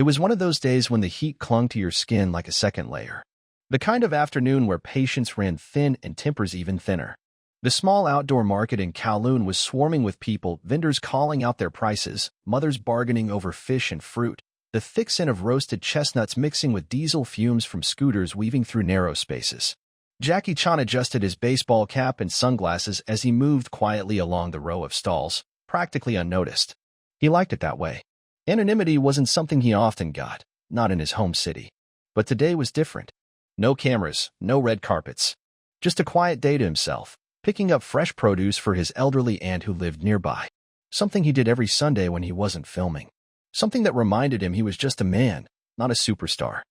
It was one of those days when the heat clung to your skin like a second layer. The kind of afternoon where patience ran thin and tempers even thinner. The small outdoor market in Kowloon was swarming with people, vendors calling out their prices, mothers bargaining over fish and fruit, the thick scent of roasted chestnuts mixing with diesel fumes from scooters weaving through narrow spaces. Jackie Chan adjusted his baseball cap and sunglasses as he moved quietly along the row of stalls, practically unnoticed. He liked it that way. Anonymity wasn't something he often got, not in his home city. But today was different. No cameras, no red carpets. Just a quiet day to himself, picking up fresh produce for his elderly aunt who lived nearby. Something he did every Sunday when he wasn't filming. Something that reminded him he was just a man, not a superstar.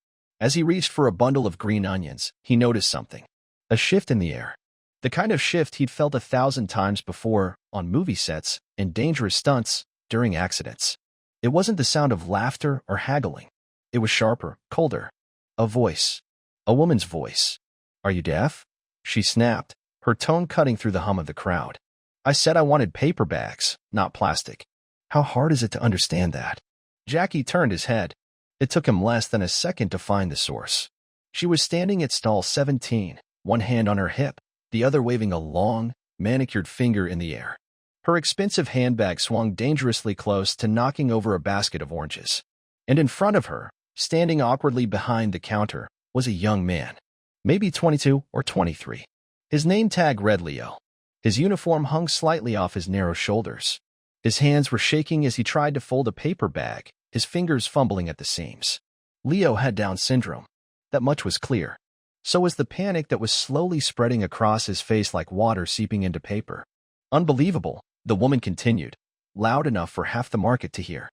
As he reached for a bundle of green onions, he noticed something. A shift in the air. The kind of shift he'd felt 1,000 times before, on movie sets, in dangerous stunts, during accidents. It wasn't the sound of laughter or haggling. It was sharper, colder. A voice. A woman's voice. "Are you deaf?" She snapped, her tone cutting through the hum of the crowd. "I said I wanted paper bags, not plastic." How hard is it to understand that? Jackie turned his head. It took him less than a second to find the source. She was standing at stall 17, one hand on her hip, the other waving a long, manicured finger in the air. Her expensive handbag swung dangerously close to knocking over a basket of oranges. And in front of her, standing awkwardly behind the counter, was a young man. Maybe 22 or 23. His name tag read Leo. His uniform hung slightly off his narrow shoulders. His hands were shaking as he tried to fold a paper bag, his fingers fumbling at the seams. Leo had Down syndrome. That much was clear. So was the panic that was slowly spreading across his face like water seeping into paper. "Unbelievable," the woman continued, loud enough for half the market to hear.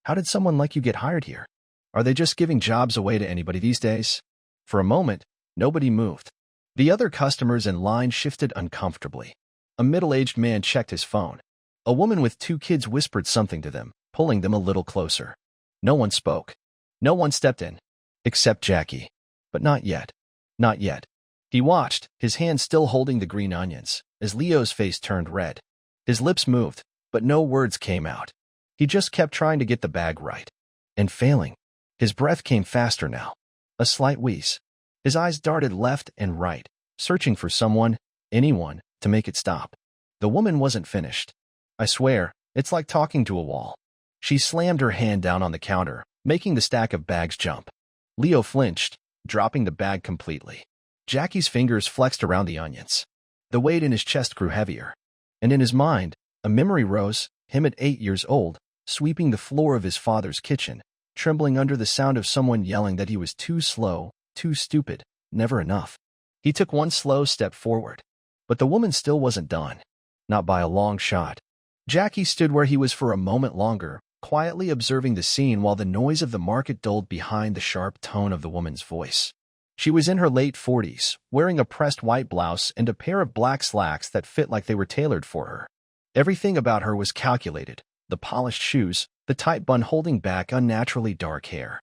"How did someone like you get hired here? Are they just giving jobs away to anybody these days?" For a moment, nobody moved. The other customers in line shifted uncomfortably. A middle-aged man checked his phone. A woman with 2 kids whispered something to them, pulling them a little closer. No one spoke. No one stepped in. Except Jackie. But not yet. Not yet. He watched, his hand still holding the green onions, as Leo's face turned red. His lips moved, but no words came out. He just kept trying to get the bag right. And failing. His breath came faster now. A slight wheeze. His eyes darted left and right, searching for someone, anyone, to make it stop. The woman wasn't finished. "I swear, it's like talking to a wall." She slammed her hand down on the counter, making the stack of bags jump. Leo flinched, dropping the bag completely. Jackie's fingers flexed around the onions. The weight in his chest grew heavier. And in his mind, a memory rose, him at 8 years old, sweeping the floor of his father's kitchen, trembling under the sound of someone yelling that he was too slow, too stupid, never enough. He took one slow step forward. But the woman still wasn't done. Not by a long shot. Jackie stood where he was for a moment longer, quietly observing the scene while the noise of the market dulled behind the sharp tone of the woman's voice. She was in her late 40s, wearing a pressed white blouse and a pair of black slacks that fit like they were tailored for her. Everything about her was calculated, the polished shoes, the tight bun holding back unnaturally dark hair.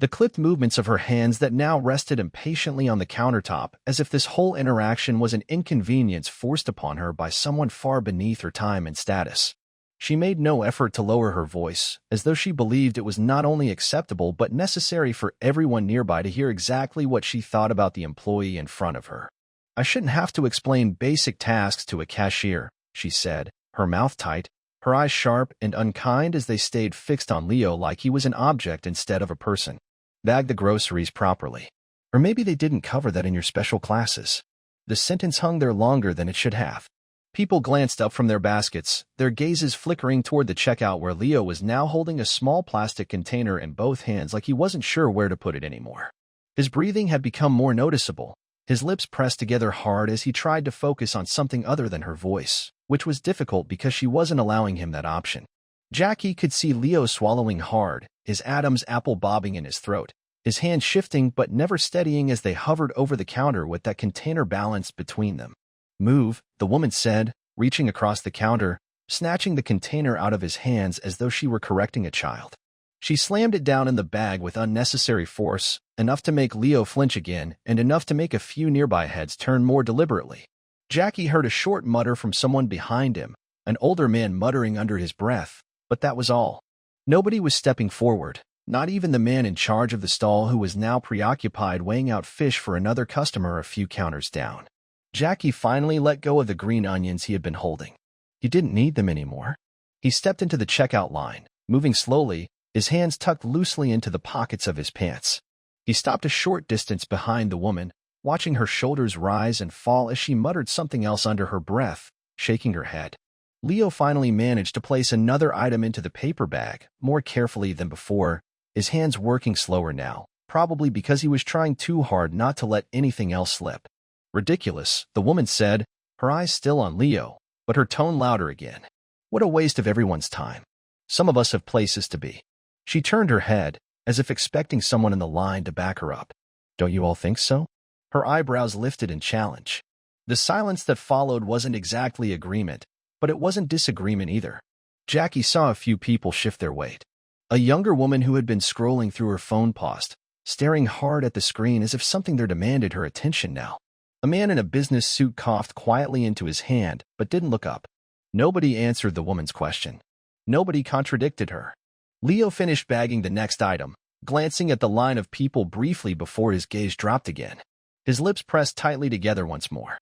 The clipped movements of her hands that now rested impatiently on the countertop, as if this whole interaction was an inconvenience forced upon her by someone far beneath her time and status. She made no effort to lower her voice, as though she believed it was not only acceptable but necessary for everyone nearby to hear exactly what she thought about the employee in front of her. "I shouldn't have to explain basic tasks to a cashier," she said, her mouth tight, her eyes sharp and unkind as they stayed fixed on Leo like he was an object instead of a person. "Bag the groceries properly. Or maybe they didn't cover that in your special classes." The sentence hung there longer than it should have. People glanced up from their baskets, their gazes flickering toward the checkout where Leo was now holding a small plastic container in both hands like he wasn't sure where to put it anymore. His breathing had become more noticeable, his lips pressed together hard as he tried to focus on something other than her voice, which was difficult because she wasn't allowing him that option. Jackie could see Leo swallowing hard, his Adam's apple bobbing in his throat, his hands shifting but never steadying as they hovered over the counter with that container balanced between them. "Move," the woman said, reaching across the counter, snatching the container out of his hands as though she were correcting a child. She slammed it down in the bag with unnecessary force, enough to make Leo flinch again and enough to make a few nearby heads turn more deliberately. Jackie heard a short mutter from someone behind him, an older man muttering under his breath, but that was all. Nobody was stepping forward, Not even the man in charge of the stall, who was now preoccupied weighing out fish for another customer a few counters down. Jackie finally let go of the green onions he had been holding. He didn't need them anymore. He stepped into the checkout line, moving slowly, his hands tucked loosely into the pockets of his pants. He stopped a short distance behind the woman, watching her shoulders rise and fall as she muttered something else under her breath, shaking her head. Leo finally managed to place another item into the paper bag, more carefully than before, his hands working slower now, probably because he was trying too hard not to let anything else slip. Ridiculous, the woman said, her eyes still on Leo, but her tone louder again. What a waste of everyone's time. Some of us have places to be. She turned her head, as if expecting someone in the line to back her up. Don't you all think so? Her eyebrows lifted in challenge. The silence that followed wasn't exactly agreement, but it wasn't disagreement either. Jackie saw a few people shift their weight. A younger woman who had been scrolling through her phone paused, staring hard at the screen as if something there demanded her attention now. A man in a business suit coughed quietly into his hand, but didn't look up. Nobody answered the woman's question. Nobody contradicted her. Leo finished bagging the next item, glancing at the line of people briefly before his gaze dropped again. His lips pressed tightly together once more.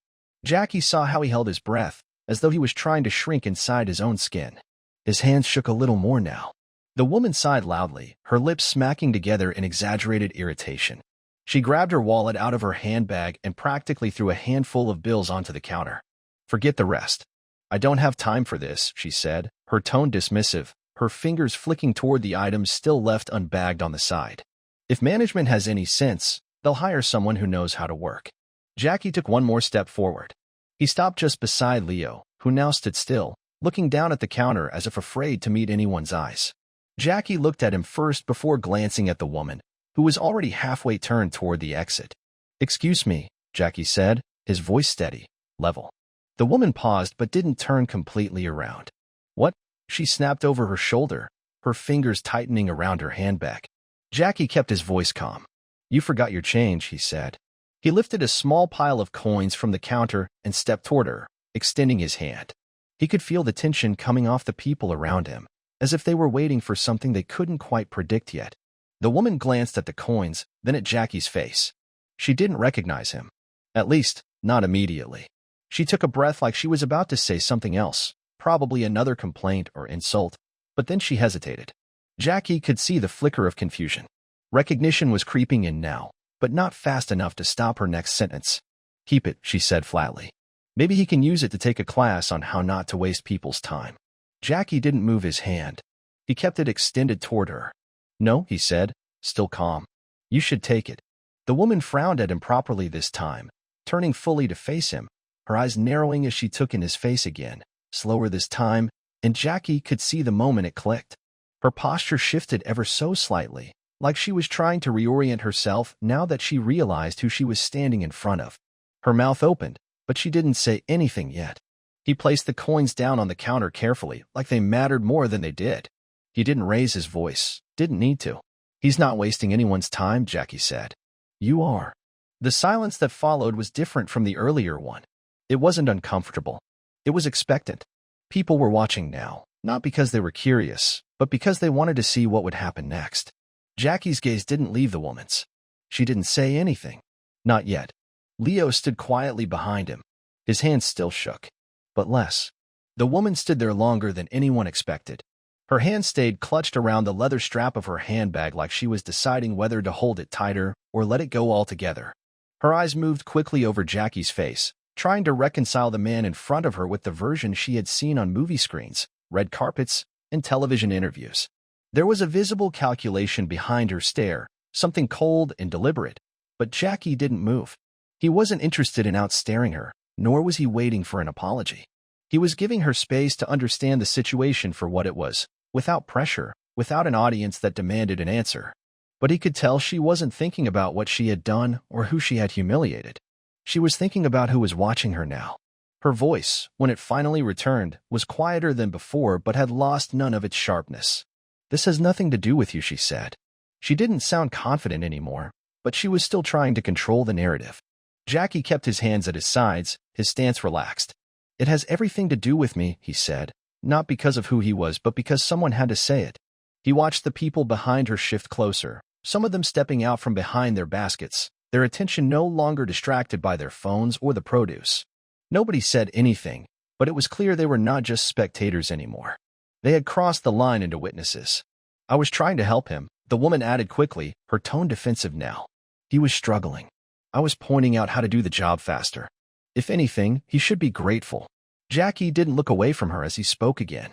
Jackie saw how he held his breath, as though he was trying to shrink inside his own skin. His hands shook a little more now. The woman sighed loudly, her lips smacking together in exaggerated irritation. She grabbed her wallet out of her handbag and practically threw a handful of bills onto the counter. Forget the rest. I don't have time for this, she said, her tone dismissive, her fingers flicking toward the items still left unbagged on the side. If management has any sense, they'll hire someone who knows how to work. Jackie took one more step forward. He stopped just beside Leo, who now stood still, looking down at the counter as if afraid to meet anyone's eyes. Jackie looked at him first before glancing at the woman, who was already halfway turned toward the exit. Excuse me, Jackie said, his voice steady, level. The woman paused but didn't turn completely around. What? She snapped over her shoulder, her fingers tightening around her handbag. Jackie kept his voice calm. You forgot your change, he said. He lifted a small pile of coins from the counter and stepped toward her, extending his hand. He could feel the tension coming off the people around him, as if they were waiting for something they couldn't quite predict yet. The woman glanced at the coins, then at Jackie's face. She didn't recognize him. At least, not immediately. She took a breath like she was about to say something else, probably another complaint or insult, but then she hesitated. Jackie could see the flicker of confusion. Recognition was creeping in now, but not fast enough to stop her next sentence. Keep it, she said flatly. Maybe he can use it to take a class on how not to waste people's time. Jackie didn't move his hand. He kept it extended toward her. No, he said, still calm. You should take it. The woman frowned at him properly this time, turning fully to face him, her eyes narrowing as she took in his face again, slower this time, and Jackie could see the moment it clicked. Her posture shifted ever so slightly, like she was trying to reorient herself now that she realized who she was standing in front of. Her mouth opened, but she didn't say anything yet. He placed the coins down on the counter carefully, like they mattered more than they did. He didn't raise his voice, didn't need to. He's not wasting anyone's time, Jackie said. You are. The silence that followed was different from the earlier one. It wasn't uncomfortable. It was expectant. People were watching now, not because they were curious, but because they wanted to see what would happen next. Jackie's gaze didn't leave the woman's. She didn't say anything. Not yet. Leo stood quietly behind him. His hands still shook, but less. The woman stood there longer than anyone expected. Her hand stayed clutched around the leather strap of her handbag like she was deciding whether to hold it tighter or let it go altogether. Her eyes moved quickly over Jackie's face, trying to reconcile the man in front of her with the version she had seen on movie screens, red carpets, and television interviews. There was a visible calculation behind her stare, something cold and deliberate, but Jackie didn't move. He wasn't interested in outstaring her, nor was he waiting for an apology. He was giving her space to understand the situation for what it was, without pressure, without an audience that demanded an answer. But he could tell she wasn't thinking about what she had done or who she had humiliated. She was thinking about who was watching her now. Her voice, when it finally returned, was quieter than before but had lost none of its sharpness. This has nothing to do with you, she said. She didn't sound confident anymore, but she was still trying to control the narrative. Jackie kept his hands at his sides, his stance relaxed. It has everything to do with me, he said, not because of who he was but because someone had to say it. He watched the people behind her shift closer, some of them stepping out from behind their baskets, their attention no longer distracted by their phones or the produce. Nobody said anything, but it was clear they were not just spectators anymore. They had crossed the line into witnesses. I was trying to help him, the woman added quickly, her tone defensive now. He was struggling. I was pointing out how to do the job faster. If anything, he should be grateful. Jackie didn't look away from her as he spoke again.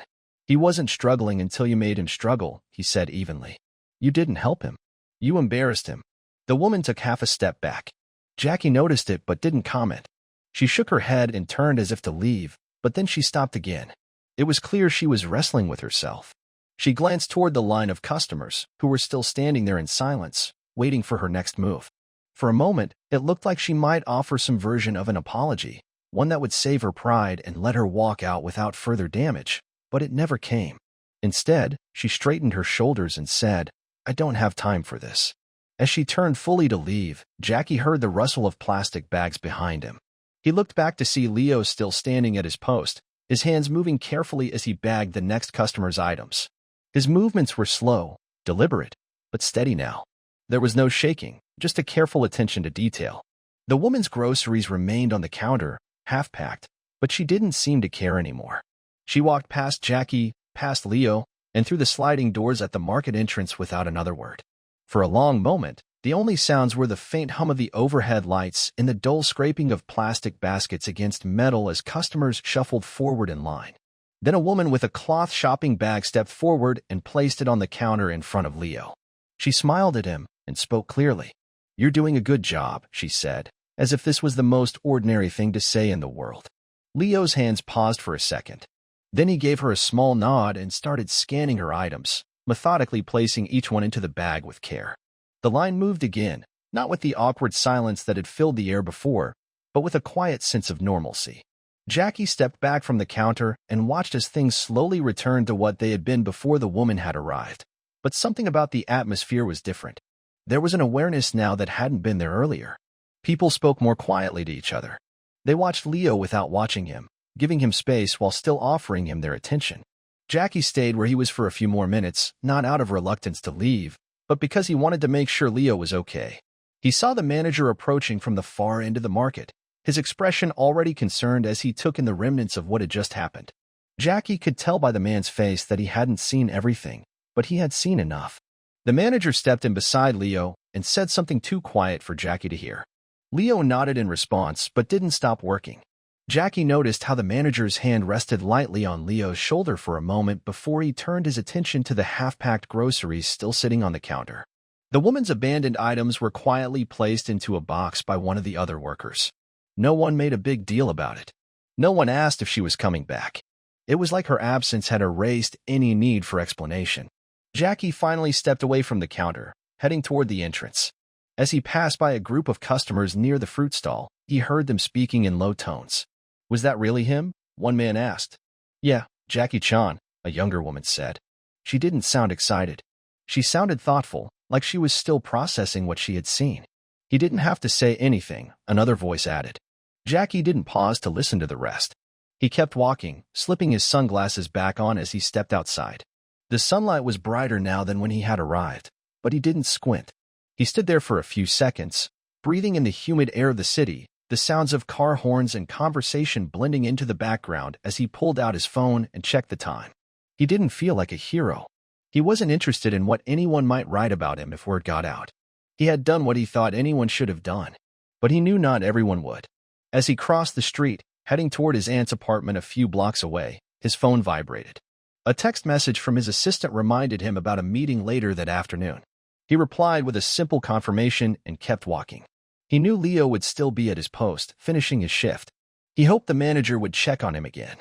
He wasn't struggling until you made him struggle, he said evenly. You didn't help him. You embarrassed him. The woman took half a step back. Jackie noticed it but didn't comment. She shook her head and turned as if to leave, but then she stopped again. It was clear she was wrestling with herself. She glanced toward the line of customers, who were still standing there in silence, waiting for her next move. For a moment, it looked like she might offer some version of an apology, one that would save her pride and let her walk out without further damage, but it never came. Instead, she straightened her shoulders and said, I don't have time for this. As she turned fully to leave, Jackie heard the rustle of plastic bags behind him. He looked back to see Leo still standing at his post, his hands moving carefully as he bagged the next customer's items. His movements were slow, deliberate, but steady now. There was no shaking, just a careful attention to detail. The woman's groceries remained on the counter, half-packed, but she didn't seem to care anymore. She walked past Jackie, past Leo, and through the sliding doors at the market entrance without another word. For a long moment, the only sounds were the faint hum of the overhead lights and the dull scraping of plastic baskets against metal as customers shuffled forward in line. Then a woman with a cloth shopping bag stepped forward and placed it on the counter in front of Leo. She smiled at him and spoke clearly. You're doing a good job, she said, as if this was the most ordinary thing to say in the world. Leo's hands paused for a second. Then he gave her a small nod and started scanning her items, methodically placing each one into the bag with care. The line moved again, not with the awkward silence that had filled the air before, but with a quiet sense of normalcy. Jackie stepped back from the counter and watched as things slowly returned to what they had been before the woman had arrived. But something about the atmosphere was different. There was an awareness now that hadn't been there earlier. People spoke more quietly to each other. They watched Leo without watching him, giving him space while still offering him their attention. Jackie stayed where he was for a few more minutes, not out of reluctance to leave, but because he wanted to make sure Leo was okay. He saw the manager approaching from the far end of the market, his expression already concerned as he took in the remnants of what had just happened. Jackie could tell by the man's face that he hadn't seen everything, but he had seen enough. The manager stepped in beside Leo and said something too quiet for Jackie to hear. Leo nodded in response but didn't stop working. Jackie noticed how the manager's hand rested lightly on Leo's shoulder for a moment before he turned his attention to the half-packed groceries still sitting on the counter. The woman's abandoned items were quietly placed into a box by one of the other workers. No one made a big deal about it. No one asked if she was coming back. It was like her absence had erased any need for explanation. Jackie finally stepped away from the counter, heading toward the entrance. As he passed by a group of customers near the fruit stall, he heard them speaking in low tones. Was that really him? One man asked. Yeah, Jackie-chan, a younger woman said. She didn't sound excited. She sounded thoughtful, like she was still processing what she had seen. He didn't have to say anything, another voice added. Jackie didn't pause to listen to the rest. He kept walking, slipping his sunglasses back on as he stepped outside. The sunlight was brighter now than when he had arrived, but he didn't squint. He stood there for a few seconds, breathing in the humid air of the city, the sounds of car horns and conversation blending into the background as he pulled out his phone and checked the time. He didn't feel like a hero. He wasn't interested in what anyone might write about him if word got out. He had done what he thought anyone should have done, but he knew not everyone would. As he crossed the street, heading toward his aunt's apartment a few blocks away, his phone vibrated. A text message from his assistant reminded him about a meeting later that afternoon. He replied with a simple confirmation and kept walking. He knew Leo would still be at his post, finishing his shift. He hoped the manager would check on him again.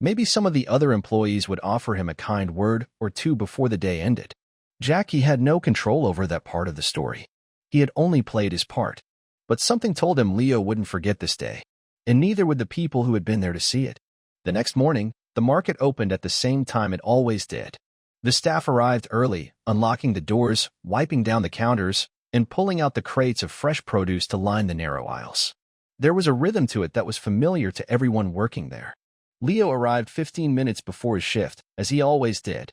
Maybe some of the other employees would offer him a kind word or two before the day ended. Jackie had no control over that part of the story. He had only played his part. But something told him Leo wouldn't forget this day, and neither would the people who had been there to see it. The next morning, the market opened at the same time it always did. The staff arrived early, unlocking the doors, wiping down the counters, and pulling out the crates of fresh produce to line the narrow aisles. There was a rhythm to it that was familiar to everyone working there. Leo arrived 15 minutes before his shift, as he always did.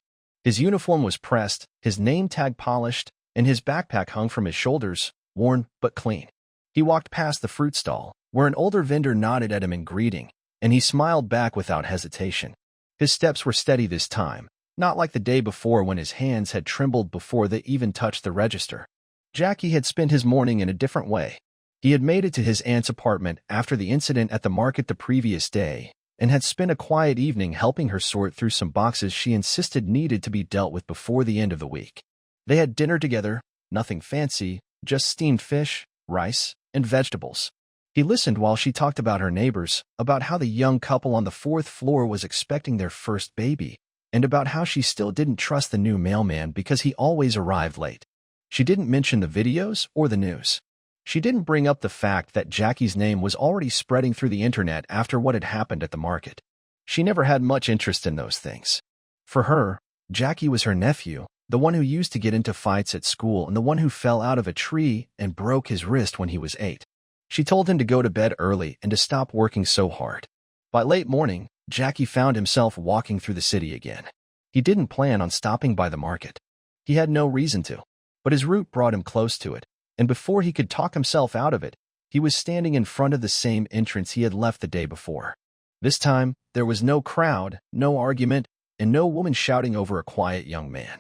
His uniform was pressed, his name tag polished, and his backpack hung from his shoulders, worn but clean. He walked past the fruit stall, where an older vendor nodded at him in greeting, and he smiled back without hesitation. His steps were steady this time, not like the day before when his hands had trembled before they even touched the register. Jackie had spent his morning in a different way. He had made it to his aunt's apartment after the incident at the market the previous day, and had spent a quiet evening helping her sort through some boxes she insisted needed to be dealt with before the end of the week. They had dinner together, nothing fancy, just steamed fish, rice, and vegetables. He listened while she talked about her neighbors, about how the young couple on the fourth floor was expecting their first baby, and about how she still didn't trust the new mailman because he always arrived late. She didn't mention the videos or the news. She didn't bring up the fact that Jackie's name was already spreading through the internet after what had happened at the market. She never had much interest in those things. For her, Jackie was her nephew, the one who used to get into fights at school and the one who fell out of a tree and broke his wrist when he was 8. She told him to go to bed early and to stop working so hard. By late morning, Jackie found himself walking through the city again. He didn't plan on stopping by the market. He had no reason to, but his route brought him close to it, and before he could talk himself out of it, he was standing in front of the same entrance he had left the day before. This time, there was no crowd, no argument, and no woman shouting over a quiet young man.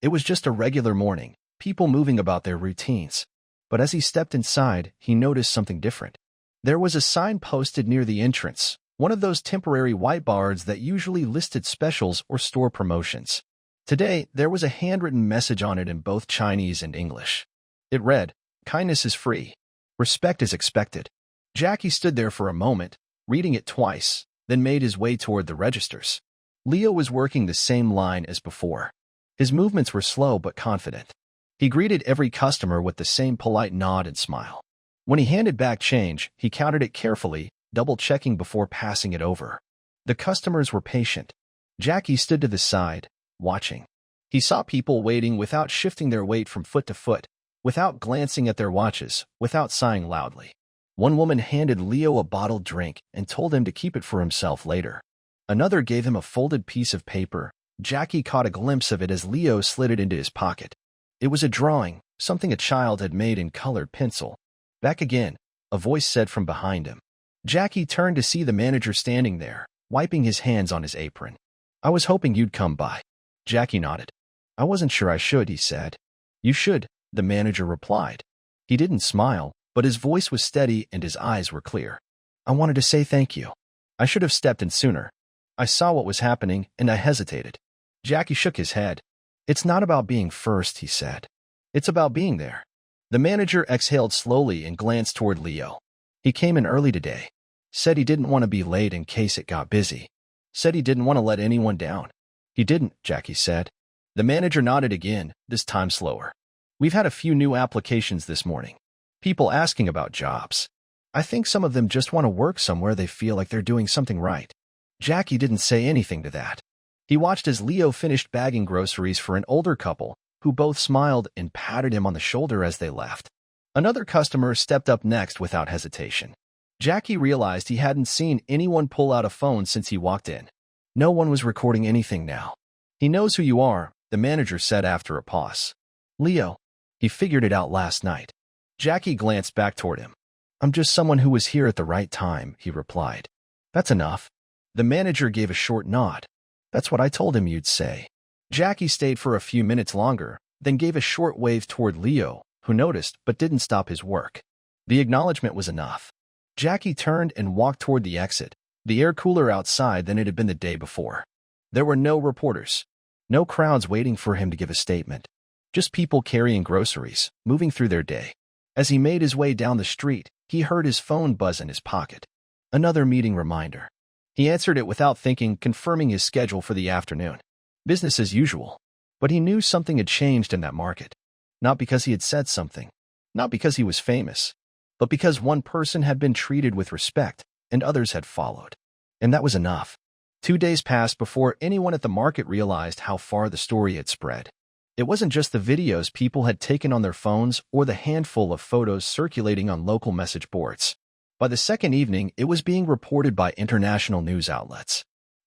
It was just a regular morning, people moving about their routines. But as he stepped inside, he noticed something different. There was a sign posted near the entrance, one of those temporary whiteboards that usually listed specials or store promotions. Today, there was a handwritten message on it in both Chinese and English. It read, "Kindness is free. Respect is expected." Jackie stood there for a moment, reading it twice, then made his way toward the registers. Leo was working the same line as before. His movements were slow but confident. He greeted every customer with the same polite nod and smile. When he handed back change, he counted it carefully, double-checking before passing it over. The customers were patient. Jackie stood to the side, watching. He saw people waiting without shifting their weight from foot to foot, without glancing at their watches, without sighing loudly. One woman handed Leo a bottled drink and told him to keep it for himself later. Another gave him a folded piece of paper. Jackie caught a glimpse of it as Leo slid it into his pocket. It was a drawing, something a child had made in colored pencil. "Back again," a voice said from behind him. Jackie turned to see the manager standing there, wiping his hands on his apron. "I was hoping you'd come by." Jackie nodded. "I wasn't sure I should," he said. "You should," the manager replied. He didn't smile, but his voice was steady and his eyes were clear. "I wanted to say thank you. I should have stepped in sooner. I saw what was happening, and I hesitated." Jackie shook his head. "It's not about being first," he said. "It's about being there." The manager exhaled slowly and glanced toward Leo. "He came in early today. Said he didn't want to be late in case it got busy. Said he didn't want to let anyone down." "He didn't," Jackie said. The manager nodded again, this time slower. "We've had a few new applications this morning. People asking about jobs. I think some of them just want to work somewhere they feel like they're doing something right." Jackie didn't say anything to that. He watched as Leo finished bagging groceries for an older couple, who both smiled and patted him on the shoulder as they left. Another customer stepped up next without hesitation. Jackie realized he hadn't seen anyone pull out a phone since he walked in. No one was recording anything now. "He knows who you are," the manager said after a pause. "Leo, he figured it out last night." Jackie glanced back toward him. "I'm just someone who was here at the right time," he replied. "That's enough." The manager gave a short nod. "That's what I told him you'd say." Jackie stayed for a few minutes longer, then gave a short wave toward Leo, who noticed but didn't stop his work. The acknowledgement was enough. Jackie turned and walked toward the exit, the air cooler outside than it had been the day before. There were no reporters, no crowds waiting for him to give a statement, just people carrying groceries, moving through their day. As he made his way down the street, he heard his phone buzz in his pocket. Another meeting reminder. He answered it without thinking, confirming his schedule for the afternoon. Business as usual. But he knew something had changed in that market. Not because he had said something, not because he was famous, but because one person had been treated with respect and others had followed. And that was enough. 2 days passed before anyone at the market realized how far the story had spread. It wasn't just the videos people had taken on their phones or the handful of photos circulating on local message boards. By the second evening, it was being reported by international news outlets.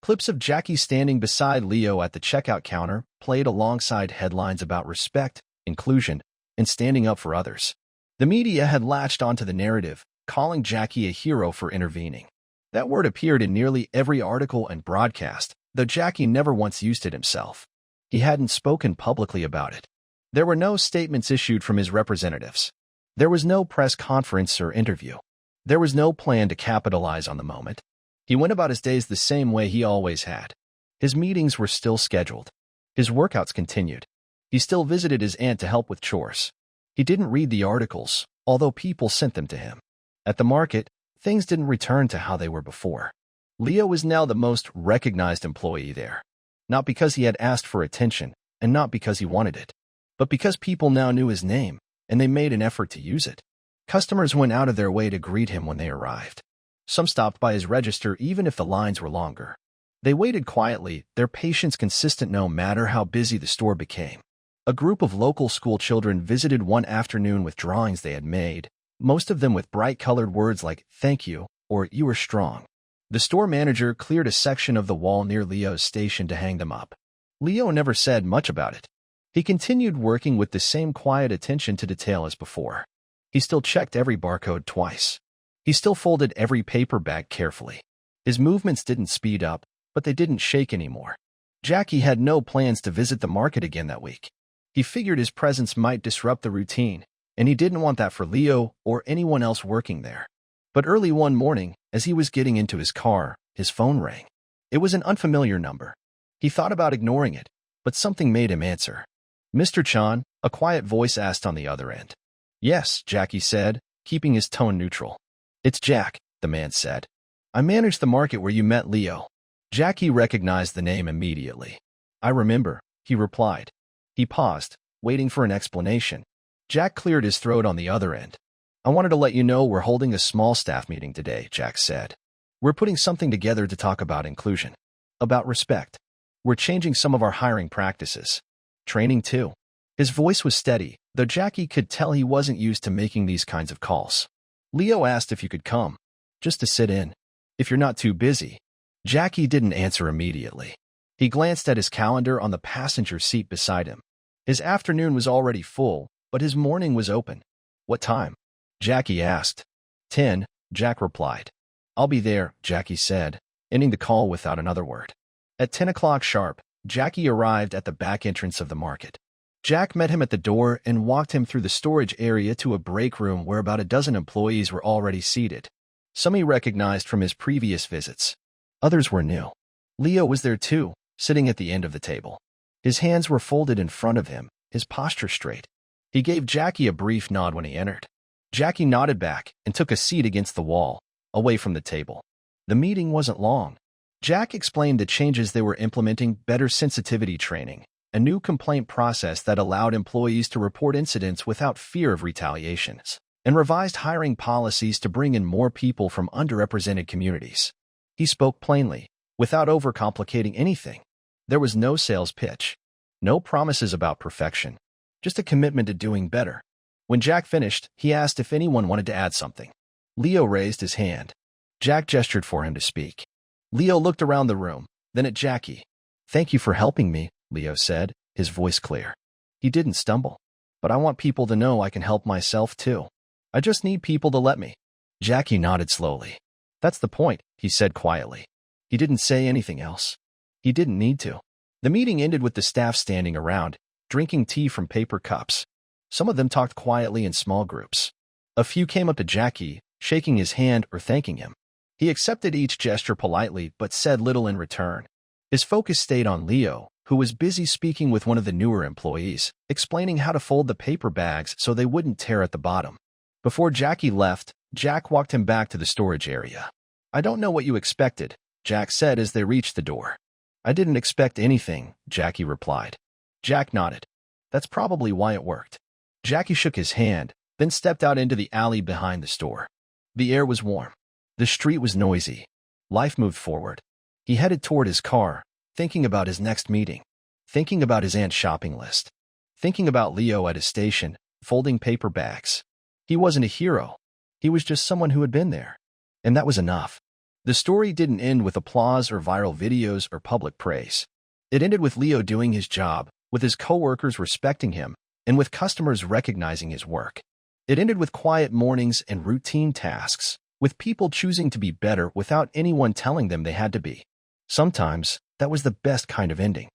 Clips of Jackie standing beside Leo at the checkout counter played alongside headlines about respect, inclusion, and standing up for others. The media had latched onto the narrative, calling Jackie a hero for intervening. That word appeared in nearly every article and broadcast, though Jackie never once used it himself. He hadn't spoken publicly about it. There were no statements issued from his representatives. There was no press conference or interview. There was no plan to capitalize on the moment. He went about his days the same way he always had. His meetings were still scheduled. His workouts continued. He still visited his aunt to help with chores. He didn't read the articles, although people sent them to him. At the market, things didn't return to how they were before. Leo was now the most recognized employee there. Not because he had asked for attention, and not because he wanted it, but because people now knew his name, and they made an effort to use it. Customers went out of their way to greet him when they arrived. Some stopped by his register even if the lines were longer. They waited quietly, their patience consistent no matter how busy the store became. A group of local school children visited one afternoon with drawings they had made, most of them with bright-colored words like "thank you" or "you are strong." The store manager cleared a section of the wall near Leo's station to hang them up. Leo never said much about it. He continued working with the same quiet attention to detail as before. He still checked every barcode twice. He still folded every paper bag carefully. His movements didn't speed up, but they didn't shake anymore. Jackie had no plans to visit the market again that week. He figured his presence might disrupt the routine, and he didn't want that for Leo or anyone else working there. But early one morning, as he was getting into his car, his phone rang. It was an unfamiliar number. He thought about ignoring it, but something made him answer. "Mr. Chan," a quiet voice asked on the other end. "Yes," Jackie said, keeping his tone neutral. "It's Jack," the man said. "I manage the market where you met Leo." Jackie recognized the name immediately. "I remember," he replied. He paused, waiting for an explanation. Jack cleared his throat on the other end. "I wanted to let you know we're holding a small staff meeting today," Jack said. "We're putting something together to talk about inclusion, about respect. We're changing some of our hiring practices. Training too." His voice was steady, though Jackie could tell he wasn't used to making these kinds of calls. "Leo asked if you could come, just to sit in, if you're not too busy." Jackie didn't answer immediately. He glanced at his calendar on the passenger seat beside him. His afternoon was already full, but his morning was open. "What time?" Jackie asked. 10, Jack replied. "I'll be there," Jackie said, ending the call without another word. At 10 o'clock sharp, Jackie arrived at the back entrance of the market. Jack met him at the door and walked him through the storage area to a break room where about a dozen employees were already seated. Some he recognized from his previous visits. Others were new. Leo was there too, sitting at the end of the table. His hands were folded in front of him, his posture straight. He gave Jackie a brief nod when he entered. Jackie nodded back and took a seat against the wall, away from the table. The meeting wasn't long. Jack explained the changes they were implementing: better sensitivity training, a new complaint process that allowed employees to report incidents without fear of retaliations, and revised hiring policies to bring in more people from underrepresented communities. He spoke plainly, without overcomplicating anything. There was no sales pitch, no promises about perfection, just a commitment to doing better. When Jack finished, he asked if anyone wanted to add something. Leo raised his hand. Jack gestured for him to speak. Leo looked around the room, then at Jackie. "Thank you for helping me," Leo said, his voice clear. He didn't stumble. "But I want people to know I can help myself too. I just need people to let me." Jackie nodded slowly. "That's the point," he said quietly. He didn't say anything else. He didn't need to. The meeting ended with the staff standing around, drinking tea from paper cups. Some of them talked quietly in small groups. A few came up to Jackie, shaking his hand or thanking him. He accepted each gesture politely but said little in return. His focus stayed on Leo, who was busy speaking with one of the newer employees, explaining how to fold the paper bags so they wouldn't tear at the bottom. Before Jackie left, Jack walked him back to the storage area. "I don't know what you expected," Jack said as they reached the door. "I didn't expect anything," Jackie replied. Jack nodded. "That's probably why it worked." Jackie shook his hand, then stepped out into the alley behind the store. The air was warm. The street was noisy. Life moved forward. He headed toward his car, thinking about his next meeting, thinking about his aunt's shopping list, thinking about Leo at his station, folding paper bags. He wasn't a hero. He was just someone who had been there. And that was enough. The story didn't end with applause or viral videos or public praise. It ended with Leo doing his job, with his coworkers respecting him, and with customers recognizing his work. It ended with quiet mornings and routine tasks, with people choosing to be better without anyone telling them they had to be. Sometimes, that was the best kind of ending.